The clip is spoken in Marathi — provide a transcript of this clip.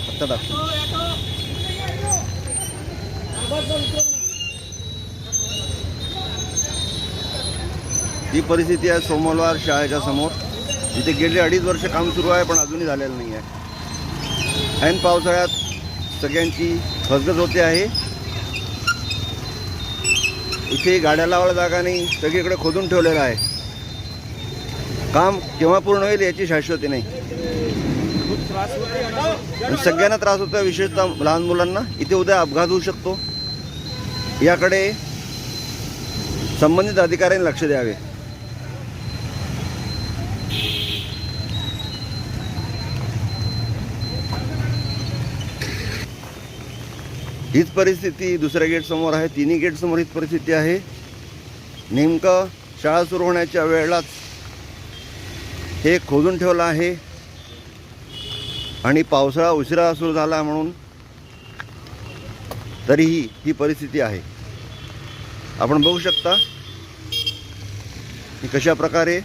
आता टाकतो. ही परिस्थिती आहे सोमवार शाळेच्या समोर. इथे गेली 2.5 वर्ष काम सुरू आहे, पण अजूनही झालेलं नाही आहे. ऐन पावसाळ्यात सगळ्यांची खसखस होते आहे. इथे गाड्या लावायला जागा नाही, सगळीकडे खोदून ठेवलेलं आहे. काम केव्हा पूर्ण होईल याची शाश्वती नाही. सगळ्यांना त्रास होतो, विशेषतः लहान मुलांना. इथे उद्या अपघात होऊ शकतो. याकडे संबंधित अधिकाऱ्यांनी लक्ष द्यावे. हीच परिस्थिती दुसऱ्या गेट समोर आहे. तिन्ही गेट समोर हीच परिस्थिती आहे. नेमकं शाळा सुरू होण्याच्या वेळेलाच हे खोदून ठेवलं आहे आणि पावसाळा उशिरा सुरू झाला म्हणून तरीही ही परिस्थिती आहे. आपण बघू शकता की कशा प्रकारे